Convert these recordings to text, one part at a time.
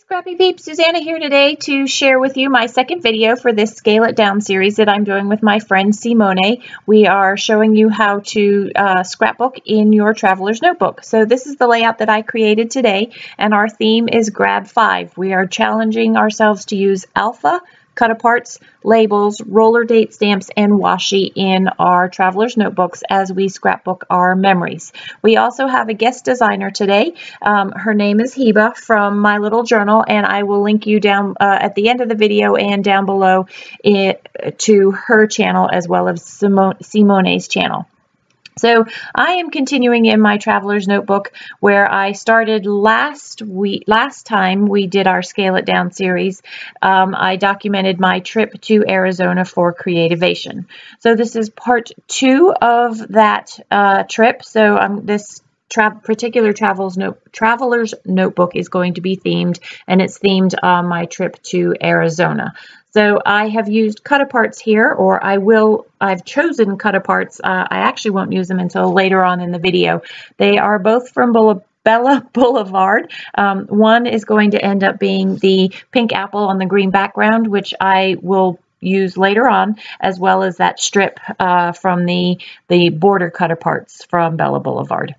Scrappy Peeps, Suzanna here today to share with you my second video for this Scale It Down series that I'm doing with my friend Simone. We are showing you how to scrapbook in your traveler's notebook. So this is the layout that I created today, and our theme is Grab 5. We are challenging ourselves to use alpha, cut-aparts, labels, roller date stamps, and washi in our traveler's notebooks as we scrapbook our memories. We also have a guest designer today. Her name is Heba from My Little Journal, and I will link you down at the end of the video and down below to her channel as well as Simone's channel. So I am continuing in my traveler's notebook where I started last time we did our Scale It Down series. I documented my trip to Arizona for Creativation. So this is part 2 of that trip. So this particular traveler's notebook is going to be themed, and it's themed on my trip to Arizona. So I have used cut-aparts here, or I've chosen cut-aparts. I actually won't use them until later on in the video. They are both from Bella Boulevard. One is going to end up being the pink apple on the green background, which I will use later on, as well as that strip from the border cut-aparts from Bella Boulevard.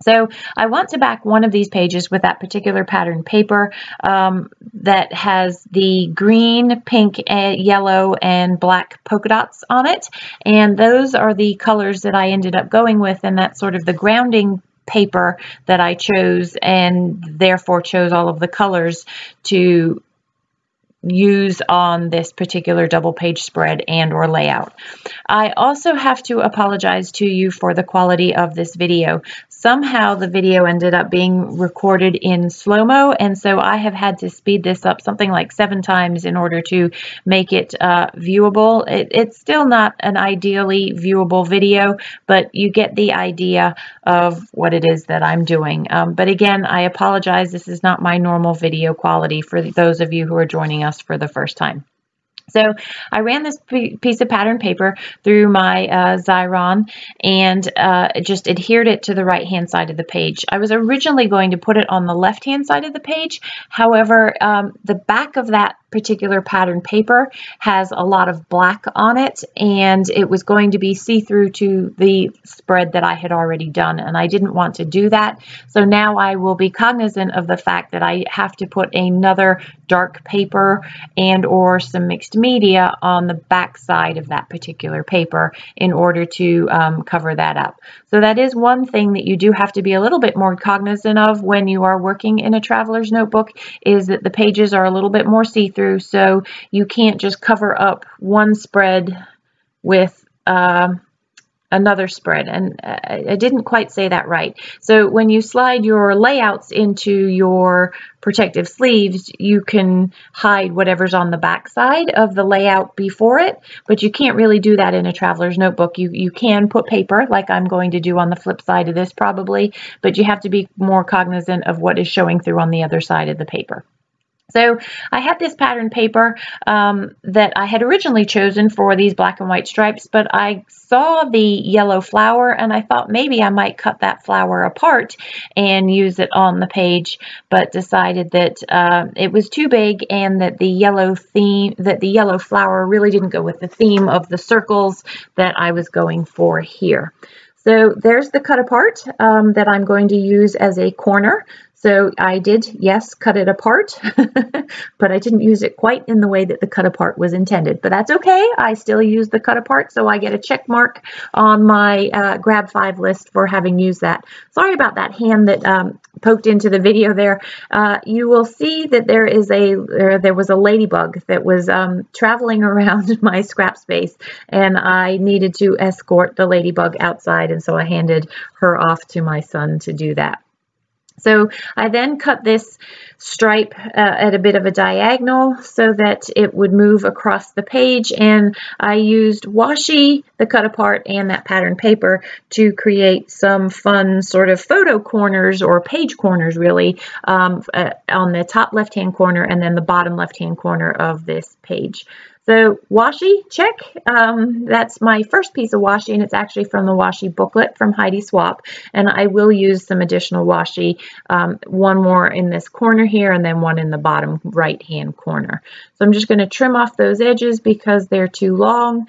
So I want to back one of these pages with that particular pattern paper that has the green, pink, yellow, and black polka dots on it. And those are the colors that I ended up going with, and that's sort of the grounding paper that I chose, and therefore chose all of the colors to use on this particular double page spread and or layout. I also have to apologize to you for the quality of this video. Somehow the video ended up being recorded in slow-mo, and so I have had to speed this up something like 7 times in order to make it viewable. It's still not an ideally viewable video, but you get the idea of what it is that I'm doing. But again, I apologize. This is not my normal video quality for those of you who are joining us for the first time. So I ran this piece of pattern paper through my Xyron and just adhered it to the right hand side of the page. I was originally going to put it on the left hand side of the page. However, the back of that particular pattern paper has a lot of black on it, and it was going to be see-through to the spread that I had already done, and I didn't want to do that. So now I will be cognizant of the fact that I have to put another dark paper and or some mixed media on the back side of that particular paper in order to cover that up. So that is one thing that you do have to be a little bit more cognizant of when you are working in a traveler's notebook, is that the pages are a little bit more see-through, so you can't just cover up one spread with another spread. And I didn't quite say that right. So when you slide your layouts into your protective sleeves, you can hide whatever's on the back side of the layout before it, but you can't really do that in a traveler's notebook. You can put paper, like I'm going to do on the flip side of this probably, but you have to be more cognizant of what is showing through on the other side of the paper. So I had this pattern paper that I had originally chosen for these black and white stripes, but I saw the yellow flower and I thought maybe I might cut that flower apart and use it on the page, but decided that it was too big and that the yellow flower really didn't go with the theme of the circles that I was going for here. So there's the cut apart that I'm going to use as a corner. So I did, yes, cut it apart, but I didn't use it quite in the way that the cut apart was intended. But that's okay. I still use the cut apart, so I get a check mark on my Grab 5 list for having used that. Sorry about that hand that poked into the video there. You will see that there was a ladybug that was traveling around my scrap space, and I needed to escort the ladybug outside, and so I handed her off to my son to do that. So I then cut this stripe at a bit of a diagonal so that it would move across the page, and I used washi, the cut apart, and that pattern paper to create some fun sort of photo corners or page corners really on the top left hand corner and then the bottom left hand corner of this page. So washi, check. That's my first piece of washi, and it's actually from the washi booklet from Heidi Swap. And I will use some additional washi, one more in this corner here and then one in the bottom right hand corner. So I'm just going to trim off those edges because they're too long.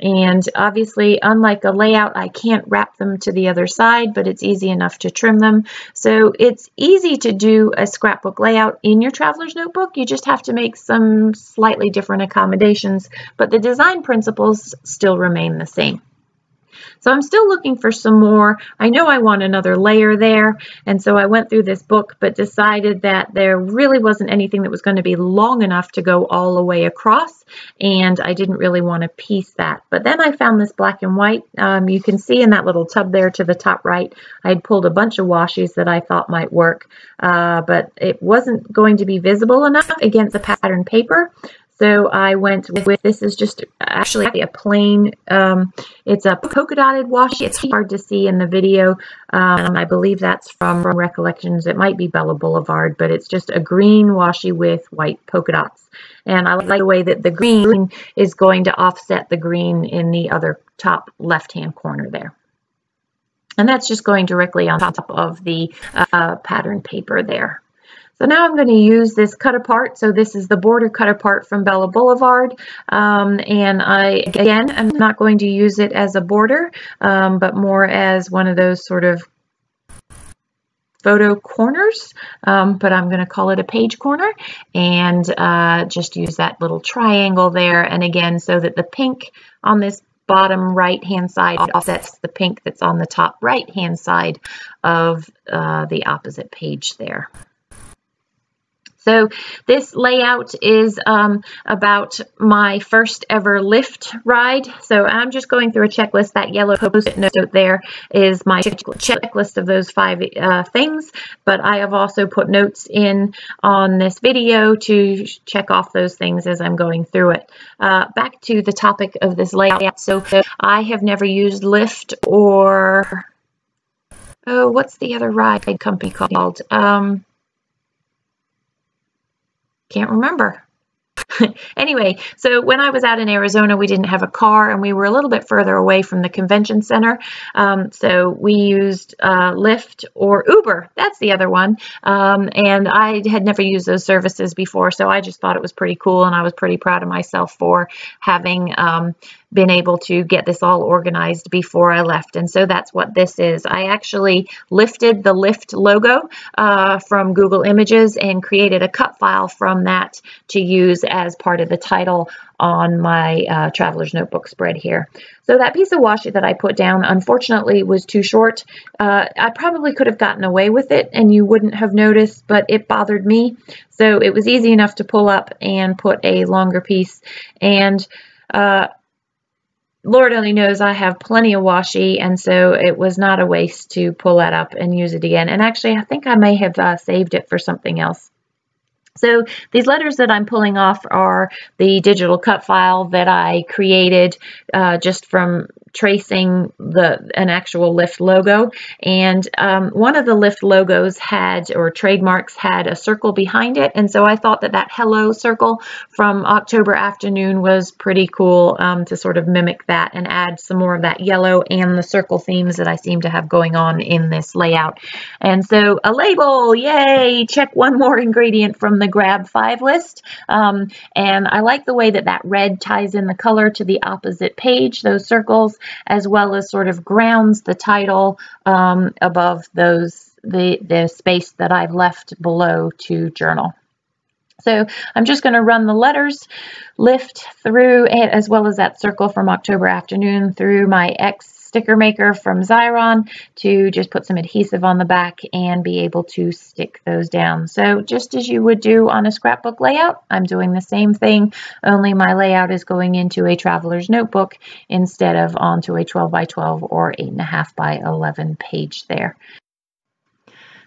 And obviously, unlike a layout, I can't wrap them to the other side, but it's easy enough to trim them. So it's easy to do a scrapbook layout in your traveler's notebook. You just have to make some slightly different accommodations, but the design principles still remain the same. So I'm still looking for some more. I know I want another layer there, and so I went through this book but decided that there really wasn't anything that was going to be long enough to go all the way across, and I didn't really want to piece that. But then I found this black and white. You can see in that little tub there to the top right, I had pulled a bunch of washis that I thought might work, but it wasn't going to be visible enough against the pattern paper. So I went with, this is just actually a plain, it's a polka dotted washi. It's hard to see in the video. I believe that's from Recollections. It might be Bella Boulevard, but it's just a green washi with white polka dots. And I like the way that the green is going to offset the green in the other top left-hand corner there. And that's just going directly on top of the pattern paper there. So now I'm going to use this cut apart. So this is the border cut apart from Bella Boulevard. And again, I'm not going to use it as a border, but more as one of those sort of photo corners, but I'm going to call it a page corner, and just use that little triangle there. And again, so that the pink on this bottom right hand side offsets the pink that's on the top right hand side of the opposite page there. So this layout is about my first ever lift ride. So I'm just going through a checklist. That yellow post-it note there is my checklist of those 5 things. But I have also put notes in on this video to check off those things as I'm going through it. Back to the topic of this layout. So I have never used Lyft or, oh, what's the other ride company called? Can't remember. Anyway, so when I was out in Arizona, we didn't have a car and we were a little bit further away from the convention center. So we used Lyft or Uber. That's the other one. And I had never used those services before, so I just thought it was pretty cool, and I was pretty proud of myself for having been able to get this all organized before I left. And so that's what this is. I actually lifted the Lyft logo from Google Images and created a cut file from that to use as part of the title on my traveler's notebook spread here. So that piece of washi that I put down, unfortunately, was too short. I probably could have gotten away with it and you wouldn't have noticed, but it bothered me. So it was easy enough to pull up and put a longer piece. And Lord only knows I have plenty of washi, and so it was not a waste to pull that up and use it again. And actually, I think I may have saved it for something else. So these letters that I'm pulling off are the digital cut file that I created just from tracing an actual Lyft logo. And one of the Lyft logos had, or trademarks had, a circle behind it. And so I thought that that hello circle from October Afternoon was pretty cool to sort of mimic that and add some more of that yellow and the circle themes that I seem to have going on in this layout. And so a label, yay, check one more ingredient from the grab 5 list. And I like the way that that red ties in the color to the opposite page, those circles, as well as sort of grounds the title above those the space that I've left below to journal. So I'm just going to run the letters Lyft through it, as well as that circle from October Afternoon, through my X sticker maker from Xyron to just put some adhesive on the back and be able to stick those down. So just as you would do on a scrapbook layout, I'm doing the same thing, only my layout is going into a traveler's notebook instead of onto a 12 by 12 or 8.5 by 11 page there.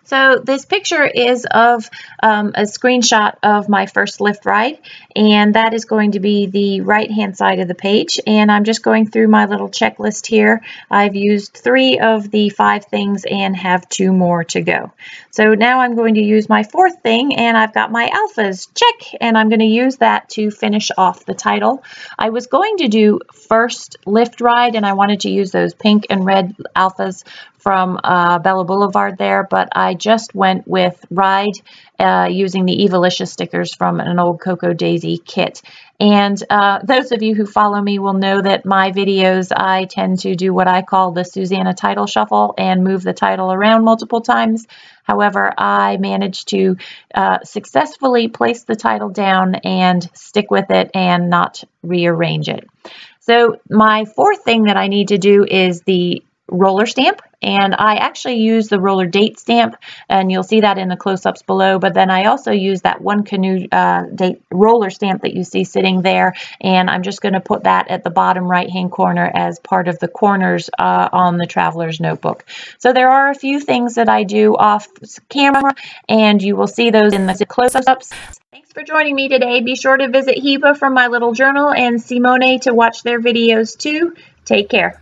So this picture is of a screenshot of my first lift ride, and that is going to be the right-hand side of the page. And I'm just going through my little checklist here. I've used 3 of the 5 things and have 2 more to go. So now I'm going to use my 4th thing, and I've got my alphas. Check! And I'm going to use that to finish off the title. I was going to do first lift ride, and I wanted to use those pink and red alphas from Bella Boulevard there, but I just went with ride using the Evilicious stickers from an old Cocoa Daisy kit. And those of you who follow me will know that my videos, I tend to do what I call the Suzanna title shuffle and move the title around multiple times. However, I managed to successfully place the title down and stick with it and not rearrange it. So my 4th thing that I need to do is the roller stamp, and I actually use the roller date stamp, and you'll see that in the close-ups below, but then I also use that One Canoe date roller stamp that you see sitting there, and I'm just going to put that at the bottom right-hand corner as part of the corners on the Traveler's Notebook. So there are a few things that I do off camera, and you will see those in the close-ups. Thanks for joining me today. Be sure to visit Heba from My Little Journal and Simone to watch their videos too. Take care.